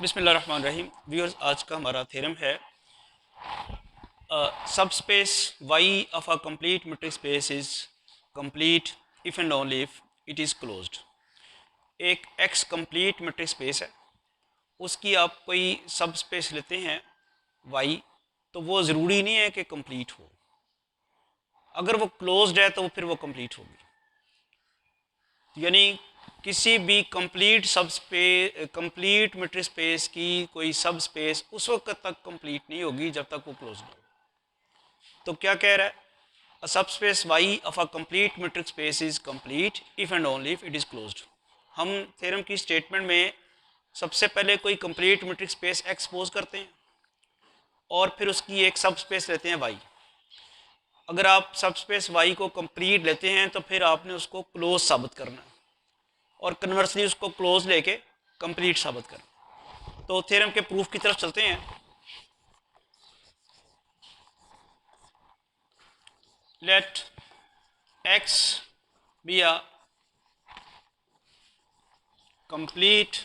बिस्मिल्लाहिर्रहमानिर्रहीम। व्यूअर्स, आज का हमारा थ्योरम है subspace Y of a complete metric space is complete if and only if it is closed. एक X complete metric space है, उसकी आप कोई सब स्पेस लेते हैं वाई, तो वो ज़रूरी नहीं है कि कंप्लीट हो। अगर वो क्लोज्ड है तो फिर वो कंप्लीट होगी। यानी किसी भी कंप्लीट सब स्पेस, कंप्लीट मेट्रिक स्पेस की कोई सब स्पेस उस वक्त तक कंप्लीट नहीं होगी जब तक वो क्लोज ना हो। तो क्या कह रहा है? A subspace Y of a complete metric space is complete if and only if it is closed. हम थ्योरम की स्टेटमेंट में सबसे पहले कोई कंप्लीट मेट्रिक स्पेस एक्सपोज करते हैं और फिर उसकी एक सब स्पेस लेते हैं वाई। अगर आप सब स्पेस वाई को कंप्लीट लेते हैं तो फिर आपने उसको क्लोज साबित करना है और कन्वर्सली उसको क्लोज लेके कंप्लीट साबित करना। तो थ्योरम के प्रूफ की तरफ चलते हैं। Let X be a complete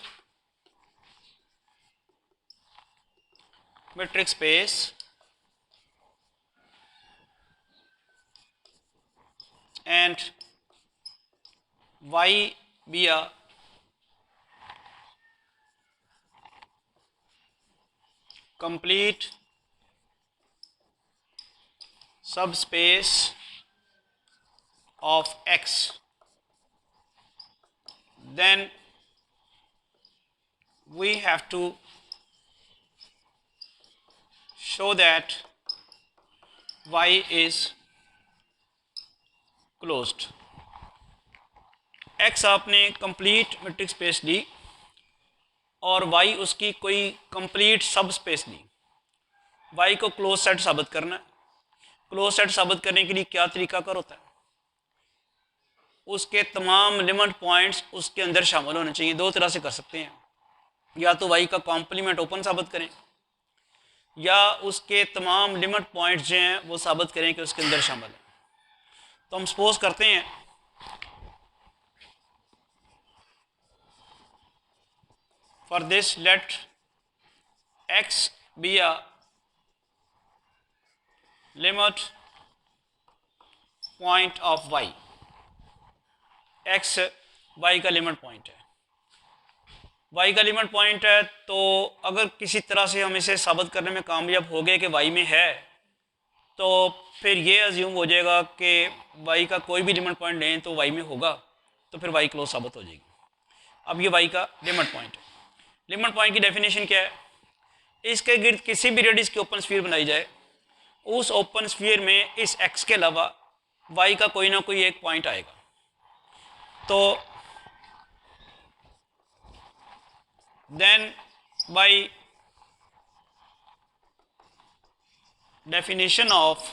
metric space and y be a complete subspace of x, then we have to show that y is closed। x आपने कंप्लीट मेट्रिक स्पेस ली और y उसकी कोई complete सब space ली। y को close set साबित करना है। Close set साबित करने के लिए क्या तरीकाकार होता है? उसके तमाम लिमिट पॉइंट्स उसके अंदर शामिल होने चाहिए। दो तरह से कर सकते हैं, या तो y का कॉम्प्लीमेंट ओपन साबित करें या उसके तमाम लिमिट पॉइंट्स जो हैं वो साबित करें कि उसके अंदर शामिल है। तो हम सपोज करते हैं for this let x be a limit point of y। x y का लिमिट पॉइंट है, y का लिमिट पॉइंट है। तो अगर किसी तरह से हम इसे साबित करने में कामयाब हो गए कि y में है, तो फिर ये अज्यूम हो जाएगा कि y का कोई भी लिमिट पॉइंट लें तो y में होगा, तो फिर y क्लोज साबित हो जाएगी। अब ये y का लिमिट पॉइंट है। लिमिट पॉइंट की डेफिनेशन क्या है? इसके गिर्द किसी भी रेडियस की ओपन स्फीयर बनाई जाए, उस ओपन स्फीयर में इस x के अलावा y का कोई ना कोई एक पॉइंट आएगा। तो then by definition of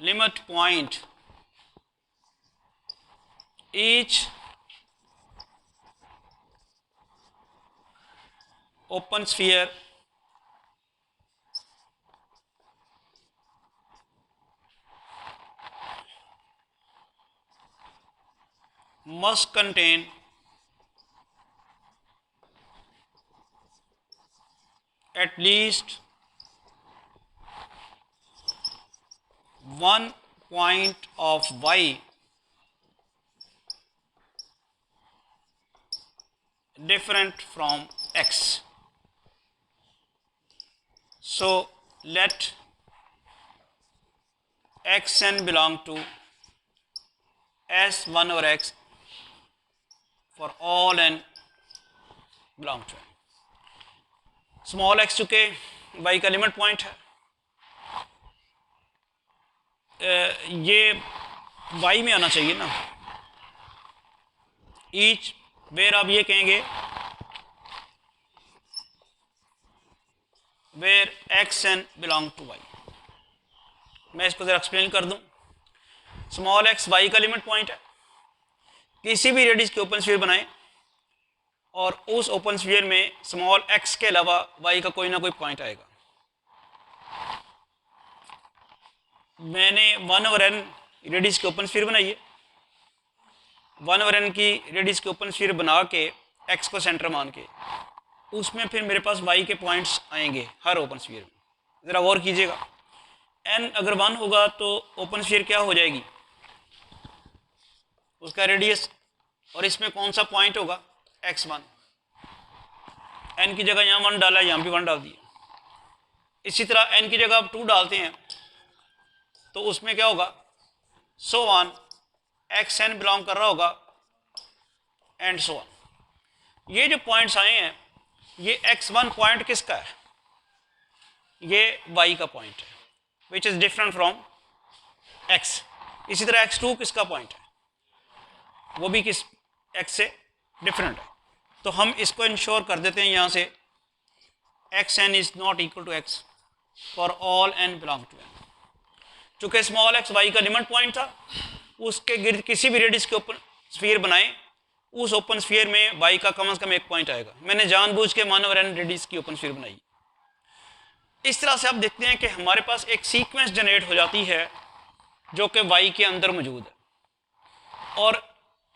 limit point, each open sphere must contain at least one point of y different from x. So let xn belong to S1 over x for all n belong to n। Small x चुके y का limit point है, ये y में आना चाहिए ना। Each where आप ये कहेंगे where X N belong to Y. मैं इसको जरा एक्सप्लेन कर दूं। स्मॉल एक्स वाई का लिमिट पॉइंट है। किसी भी रेडियस की ओपन स्फीयर बनाएं और उस ओपन स्फीयर में स्मॉल एक्स के अलावा वाई का कोई ना कोई पॉइंट आएगा। मैंने 1/n रेडियस की ओपन स्फीयर बनाई है। 1/n की रेडियस की ओपन स्फीयर बना के x को सेंटर मान के, उसमें फिर मेरे पास y के पॉइंट्स आएंगे हर ओपन स्फीयर में। ज़रा गौर कीजिएगा, n अगर 1 होगा तो ओपन स्फीयर क्या हो जाएगी, उसका रेडियस, और इसमें कौन सा पॉइंट होगा, x1। n की जगह यहाँ 1 डाला, यहाँ भी 1 डाल दिया। इसी तरह n की जगह आप 2 डालते हैं तो उसमें क्या होगा, सो ऑन, xn बिलोंग कर रहा होगा एंड सो ऑन। ये जो पॉइंट्स आए हैं, ये x1 पॉइंट किसका है, ये y का पॉइंट है, which is different from x। इसी तरह x2 किसका पॉइंट है, वो भी किस x से डिफरेंट है। तो हम इसको इंश्योर कर देते हैं यहाँ से, xn is not equal to x for all n belong to n। चूंकि स्मॉल x y का लिमिट पॉइंट था, उसके गिर्द किसी भी रेडियस के ओपन स्फीयर बनाए, उस ओपन स्फीयर में y का कम से कम एक पॉइंट आएगा। मैंने जानबूझ के 1 ओवर n रेडियस की ओपन स्फीयर बनाई। इस तरह से आप देखते हैं कि हमारे पास एक सीक्वेंस जनरेट हो जाती है जो कि y के अंदर मौजूद है। और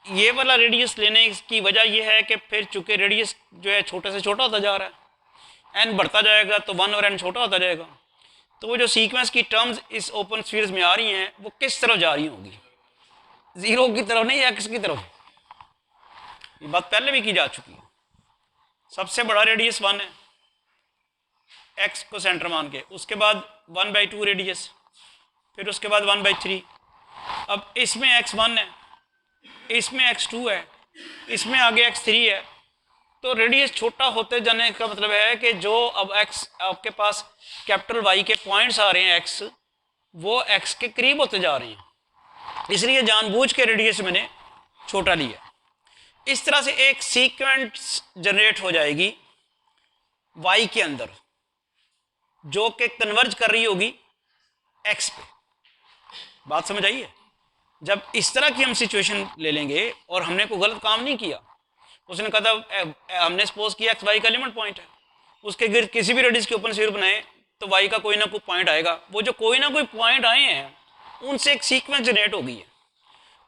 ये वाला रेडियस लेने की वजह यह है कि फिर चूंकि रेडियस जो है छोटे से छोटा होता जा रहा है, n बढ़ता जाएगा तो 1 और n छोटा होता जाएगा, तो वो जो सीक्वेंस की टर्म्स इस ओपन स्फीयर्स में आ रही हैं वो किस तरफ जा रही होंगी, 0 की तरफ नहीं, x की तरफ। ये बात पहले भी की जा चुकी है। सबसे बड़ा रेडियस 1 है, x को सेंटर मान के, उसके बाद 1/2 रेडियस, फिर उसके बाद 1/3। अब इसमें x1 है, इसमें x2 है, इसमें आगे x3 है। तो रेडियस छोटा होते जाने का मतलब है कि जो अब x आपके पास कैपिटल Y के पॉइंट्स आ रहे हैं, x वो x के करीब होते जा रहे हैं, इसलिए जानबूझ के रेडियस मैंने छोटा लिया। इस तरह से एक सीक्वेंस जनरेट हो जाएगी y के अंदर जो कि कन्वर्ज कर रही होगी x पे। बात समझ आई है? जब इस तरह की हम सिचुएशन ले लेंगे और हमने कोई गलत काम नहीं किया, उसने कहा था, हमने सपोज किया x y का लिमिट पॉइंट है, उसके गिर्द किसी भी रेडियस के ओपन स्फीयर बनाए तो y का कोई ना कोई पॉइंट आएगा। वो जो कोई ना कोई पॉइंट आए हैं उनसे एक सीक्वेंस जनरेट हो गई है,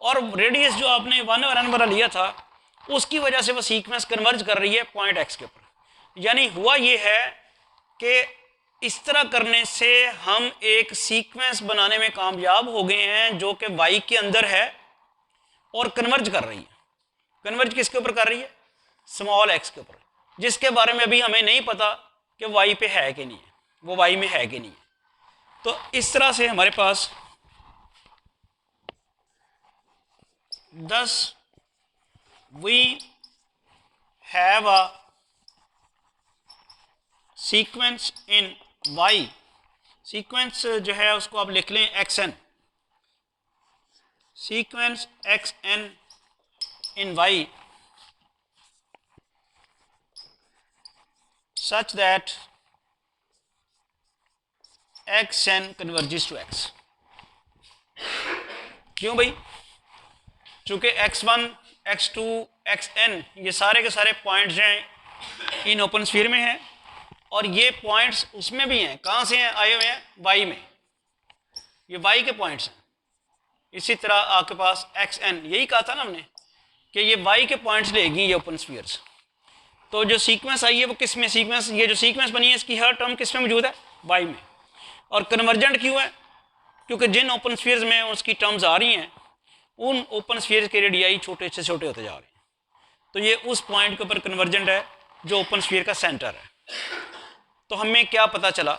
और रेडियस जो आपने 1 और n वाला लिया था उसकी वजह से वो सीक्वेंस कन्वर्ज कर रही है पॉइंट x के ऊपर। यानी हुआ ये है कि इस तरह करने से हम एक सीक्वेंस बनाने में कामयाब हो गए हैं जो कि y के अंदर है और कन्वर्ज कर रही है। कन्वर्ज किसके ऊपर कर रही है? स्मॉल x के ऊपर, जिसके बारे में अभी हमें नहीं पता कि y पे है कि नहीं है, वो y में है कि नहीं है। तो इस तरह से हमारे पास 10 we have a sequence in y। Sequence जो है उसको आप लिख लें xn, sequence xn in y such that xn converges to x। क्यों भाई? चूंकि x1 x2 xn ये सारे के सारे पॉइंट्स हैं इन ओपन स्फीयर में हैं, और ये पॉइंट्स उसमें भी हैं। कहाँ से हैं आए हुए हैं? y में, ये y के पॉइंट्स हैं। इसी तरह आपके पास xn, यही कहा था ना हमने कि ये y के पॉइंट्स लेगी ये ओपन स्फीयर्स। तो जो सीक्वेंस आई है वो किस में, सीक्वेंस ये जो सीक्वेंस बनी है इसकी हर टर्म किस में मौजूद है? y में। और कन्वर्जेंट क्यों है? क्योंकि जिन ओपन स्फीयर्स में उसकी टर्म्स आ रही हैं उन ओपन स्फीयर्स के रेडियाई छोटे से छोटे होते जा रहे हैं। तो ये उस पॉइंट के ऊपर कन्वर्जेंट है जो ओपन स्फीयर का सेंटर है। तो हमें क्या पता चला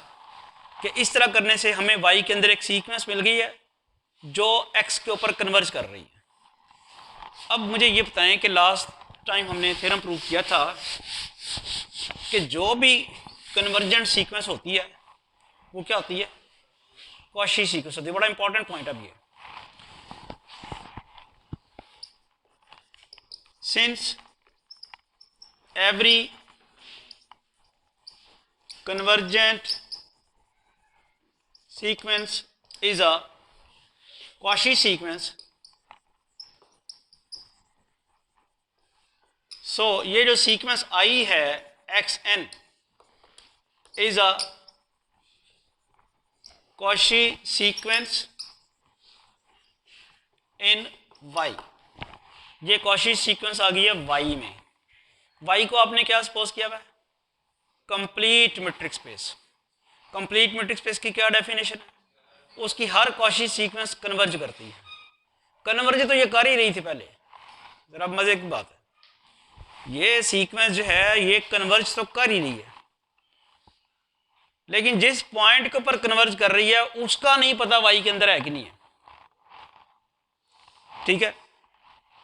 कि इस तरह करने से हमें y के अंदर एक सीक्वेंस मिल गई है जो x के ऊपर कन्वर्ज कर रही है। अब मुझे ये बताएं कि लास्ट टाइम हमने थ्योरम प्रूव किया था कि जो भी कन्वर्जेंट सीक्वेंस होती है वो क्या होती है? कॉशी सीक्वेंस होती है। बड़ा इंपॉर्टेंट पॉइंट अब ये, since every convergent sequence is a Cauchy sequence, so ये जो सीक्वेंस आई है xn is a Cauchy sequence in y। ये Cauchy सीक्वेंस आ गई है y में। वाई को आपने क्या सपोज किया हुआ है? Complete matrix space. Complete matrix space की क्या डेफिनेशन है? उसकी हर कॉची सीक्वेंस कन्वर्ज करती है। कन्वर्ज तो ये कर ही रही थी पहले, जरा मजे की बात है, ये सीक्वेंस जो है ये कन्वर्ज तो कर ही रही है, लेकिन जिस पॉइंट के ऊपर कन्वर्ज कर रही है उसका नहीं पता वाई के अंदर है कि नहीं है। ठीक है,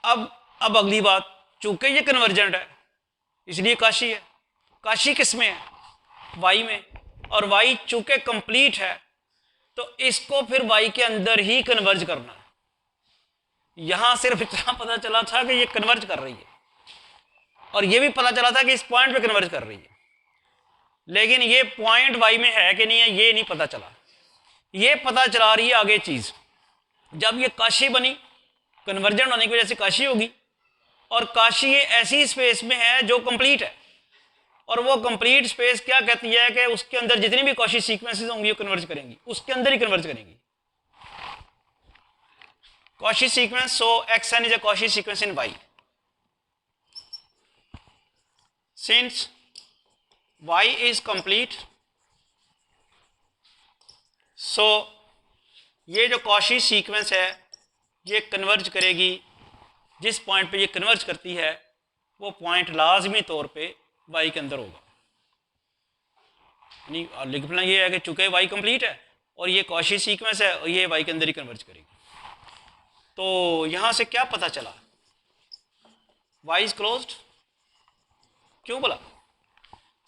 अब अगली बात, चूंकि ये कन्वर्जेंट है इसलिए काशी है। काशी किस में है? वाई में। और वाई चूंकि कंप्लीट है तो इसको फिर वाई के अंदर ही कन्वर्ज करना है। यहां सिर्फ इतना पता चला था कि ये कन्वर्ज कर रही है, और ये भी पता चला था कि इस पॉइंट पे कन्वर्ज कर रही है, लेकिन ये पॉइंट वाई में है कि नहीं है ये नहीं पता चला। ये पता चला रही है आगे चीज, जब ये काशी बनी, कन्वर्जेंट होने की वजह से काशी होगी, और काशी ये ऐसी स्पेस में है जो कंप्लीट है, और वो कंप्लीट स्पेस क्या कहती है कि उसके अंदर जितनी भी कॉची सीक्वेंसेस होंगी वो कन्वर्ज करेंगी, उसके अंदर ही कन्वर्ज करेंगी। Cauchy sequence, so xn is a Cauchy sequence in y. Since y is complete, so ये जो Cauchy sequence है ये कन्वर्ज करेगी, जिस पॉइंट पे ये कन्वर्ज करती है वो पॉइंट लाजमी तौर पे y के अंदर होगा। यानी लिखना ये है कि चूंकि y कंप्लीट है और ये Cauchy सीक्वेंस है और ये y के अंदर ही कन्वर्ज करेगी। तो यहां से क्या पता चला? y is closed. क्यों बोला?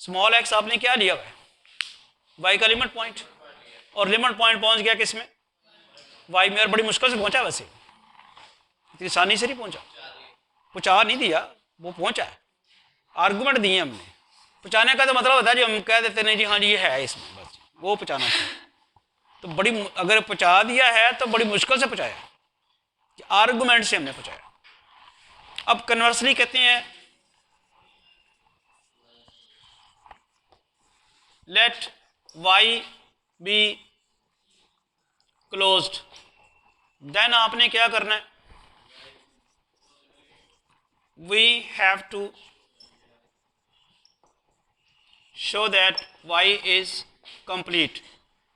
स्मॉल x आपने क्या लिया हुआ है? y का लिमिट पॉइंट, और लिमिट पॉइंट पहुंच गया किस में? y में। और बड़ी मुश्किल से पहुंचा, वैसे इतनी आसानी से नहीं पहुंचा, पहुंचा नहीं दिया, वो पहुंचा है। आर्गुमेंट दिए हमने, पहुंचाने का तो मतलब होता है जी हम कह देते नहीं जी हाँ जी ये है इसमें, बस वो पहुंचाना था। तो बड़ी, अगर पहुंचा दिया है तो बड़ी मुश्किल से पहुंचाया, आर्गुमेंट से हमने पहुंचाया। अब कन्वर्सली कहते हैं let y be closed, then आपने क्या करना है? We have to show that y is complete.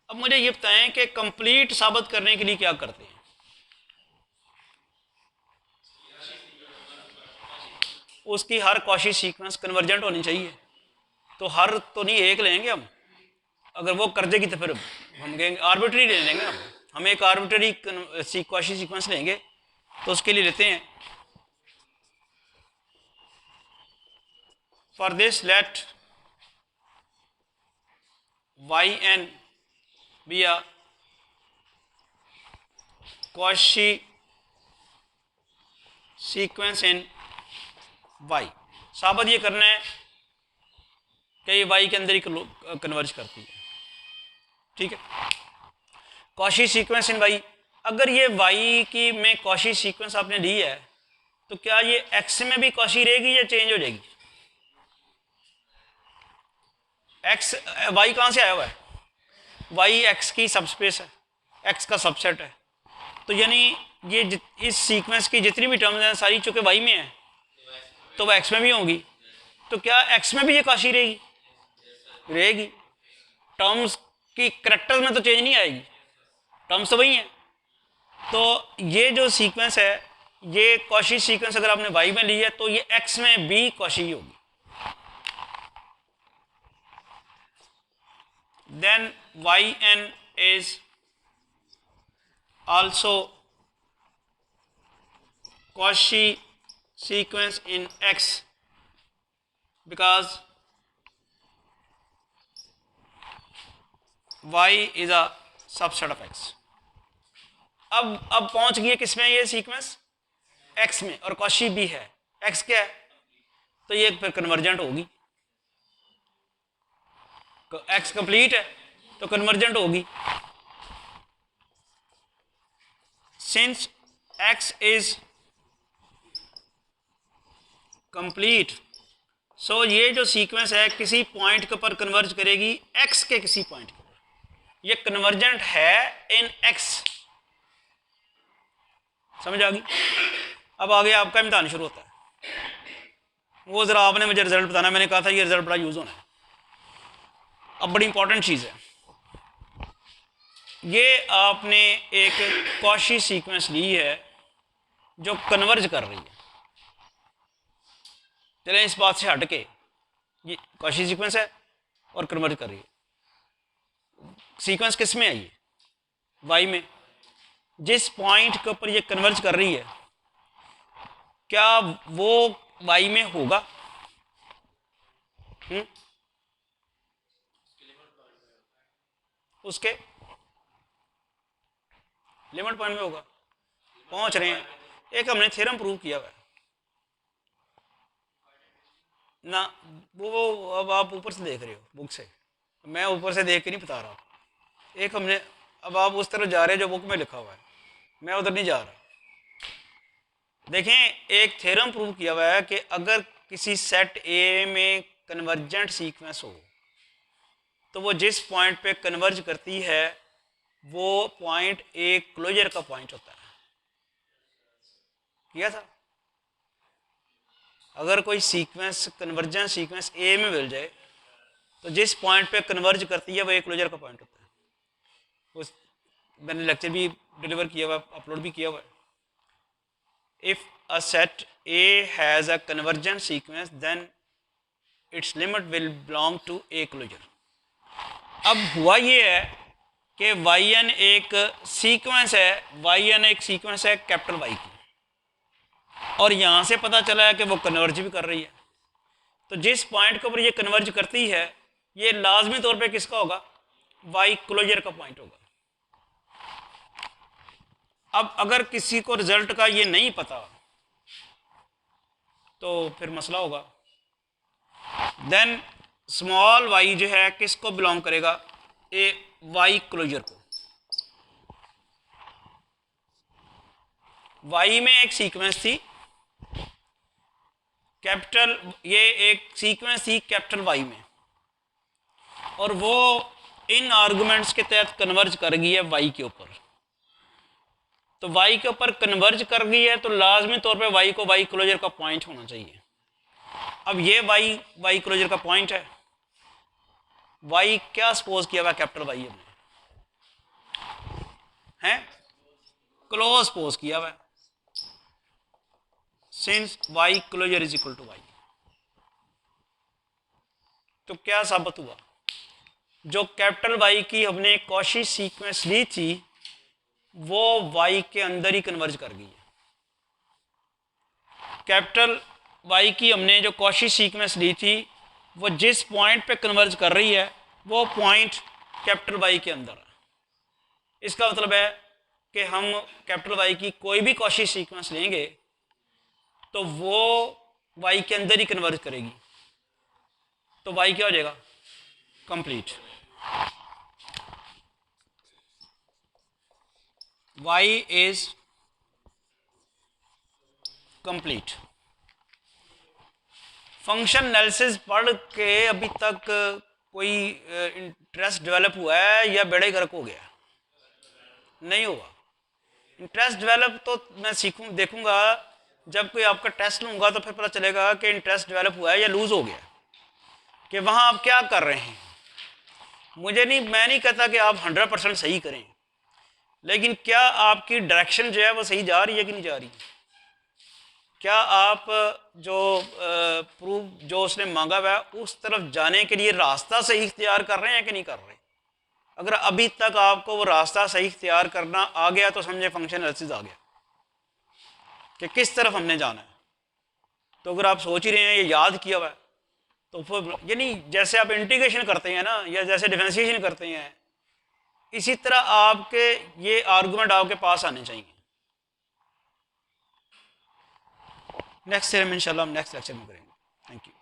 अब मुझे ये बताएं कि कंप्लीट साबित करने के लिए क्या करते हैं? उसकी हर कॉशी सीक्वेंस कन्वर्जेंट होनी चाहिए। तो हर तो नहीं, एक लेंगे हम, अगर वो कर देगी तो फिर हम कहेंगे आर्बिट्री ले लेंगे हम एक आर्बिट्री कॉशी सीक्वेंस लेंगे। तो उसके लिए लेते हैं, for this let yn be a Cauchy sequence in y। साबित ये करना है कि ये y के अंदर ही कन्वर्ज करती है। ठीक है, कॉशी सीक्वेंस इन y। अगर ये y की में कॉशी सीक्वेंस आपने ली है तो क्या ये x में भी कॉशी रहेगी या चेंज हो जाएगी? x y कहां से आया हुआ है? y x की सबस्पेस है, x का सबसेट है। तो यानी ये इस सीक्वेंस की जितनी भी टर्म्स हैं सारी चूंकि y में है तो वह x में भी होंगी। तो क्या x में भी ये काशी रहेगी? रहेगी। टर्म्स की करैक्टर्स में तो चेंज नहीं आएगी, टर्म्स तो वही हैं। तो ये जो सीक्वेंस है ये कॉशी सीक्वेंस अगर आपने y में ली है तो ये x में भी कॉशी होगी। Then yn is also Cauchy sequence in x because y is a subset of x। अब पहुंच गई किसमें ये सीक्वेंस? x में, और Cauchy भी है। x क्या है? तो ये फिर कन्वर्जेंट होगी। x कंप्लीट है तो कन्वर्जेंट होगी। सिंस x इज कंप्लीट, सो ये जो सीक्वेंस है किसी पॉइंट के ऊपर कन्वर्ज करेगी, x के किसी पॉइंट के ऊपर। ये कन्वर्जेंट है इन x। समझ आ गई? अब आगे आपका इम्तिहान शुरू होता है। वो ज़रा आपने मुझे रिजल्ट बताना, मैंने कहा था ये रिजल्ट बड़ा यूज़ होना है। अब बड़ी इंपॉर्टेंट चीज़ है, ये आपने एक कॉशी सीक्वेंस ली है जो कन्वर्ज कर रही है। चलें इस बात से हट के, ये कॉशी सीक्वेंस है और कन्वर्ज कर रही है। सीक्वेंस किस में है ये? वाई में। जिस पॉइंट के ऊपर ये कन्वर्ज कर रही है, क्या वो वाई में होगा? उसके लिमिट पॉइंट में होगा। पहुंच रहे हैं, एक हमने थ्योरम प्रूव किया हुआ है ना। वो अब आप ऊपर से देख रहे हो बुक से, मैं ऊपर से देख के नहीं बता रहा। एक हमने, अब आप उस तरफ जा रहे हैं जो बुक में लिखा हुआ है, मैं उधर नहीं जा रहा। देखें, एक थ्योरम प्रूव किया हुआ है कि अगर किसी सेट ए में कन्वर्जेंट सीक्वेंस हो तो वो जिस पॉइंट पे कन्वर्ज करती है वो पॉइंट ए क्लोजर का पॉइंट होता है। किया था। अगर कोई सीक्वेंस कन्वर्जेंट सीक्वेंस ए में मिल जाए तो जिस पॉइंट पे कन्वर्ज करती है वो ए क्लोजर का पॉइंट होता है। उस मैंने लेक्चर भी डिलीवर किया हुआ, अपलोड भी किया हुआ है। If a set A has a convergent sequence then its limit will belong to A closure. अब हुआ ये है कि वाई एन एक सीक्वेंस है, वाई एन एक सीक्वेंस है कैपिटल वाई की, और यहां से पता चला है कि वो कन्वर्ज भी कर रही है। तो जिस पॉइंट के ऊपर ये कन्वर्ज करती है ये लाजमी तौर पे किसका होगा? वाई क्लोजर का पॉइंट होगा। अब अगर किसी को रिजल्ट का ये नहीं पता तो फिर मसला होगा। देन स्मॉल वाई जो है किसको बिलोंग करेगा? ए वाई क्लोजर को। वाई में एक सीक्वेंस थी कैपिटल, ये एक सीक्वेंस थी कैपिटल वाई में, और वो इन आर्गुमेंट्स के तहत कन्वर्ज कर गई है वाई के ऊपर। तो वाई के ऊपर कन्वर्ज कर गई है तो लाजमी तौर पे वाई को वाई क्लोजर का पॉइंट होना चाहिए। अब ये वाई क्लोजर का पॉइंट है। वाई क्या सपोज किया हुआ कैपिटल वाई हमने है क्लोज सपोज किया हुआ, since Y closure is equal to Y. तो क्या साबित हुआ? जो कैपिटल वाई की हमने कॉशी सीक्वेंस ली थी वो वाई के अंदर ही कन्वर्ज कर गई है। कैपिटल वाई की हमने जो कॉशी सीक्वेंस ली थी वो जिस पॉइंट पे कन्वर्ज कर रही है वो पॉइंट कैपिटल वाई के अंदर है। इसका मतलब है कि हम कैपिटल वाई की कोई भी कॉशी सीक्वेंस लेंगे तो वो वाई के अंदर ही कन्वर्ज करेगी, तो वाई क्या हो जाएगा? Complete. Y is complete. Function analysis पढ़ के अभी तक कोई इंटरेस्ट डेवलप हुआ है या बेड़ा ही गर्क हो गया? नहीं हुआ। इंटरेस्ट डेवलप तो मैं देखूंगा जब कोई आपका टेस्ट लूंगा तो फिर पता चलेगा कि इंटरेस्ट डेवलप हुआ है या लूज हो गया, कि वहां आप क्या कर रहे हैं। मैं नहीं कहता कि आप 100% सही करें, लेकिन क्या आपकी डायरेक्शन जो है वो सही जा रही है कि नहीं जा रही? क्या आप जो प्रूफ जो उसने मांगा हुआ है उस तरफ जाने के लिए रास्ता सही इख्तियार कर रहे हैं कि नहीं कर रहे? अगर अभी तक आपको वो रास्ता सही इख्तियार करना आ गया तो समझे फंक्शन एनालिसिस आ गया कि किस तरफ हमने जाना है। तो अगर आप सोच ही रहे हैं, ये याद किया हुआ है, तो फिर यानी जैसे आप इंटीग्रेशन करते हैं ना, या जैसे डिफरेंशिएशन करते हैं, इसी तरह आपके ये आर्गुमेंट आपके पास आने चाहिए। नेक्स्ट थ्योरम इंशाल्लाह हम नेक्स्ट लेक्चर में करेंगे। Thank you.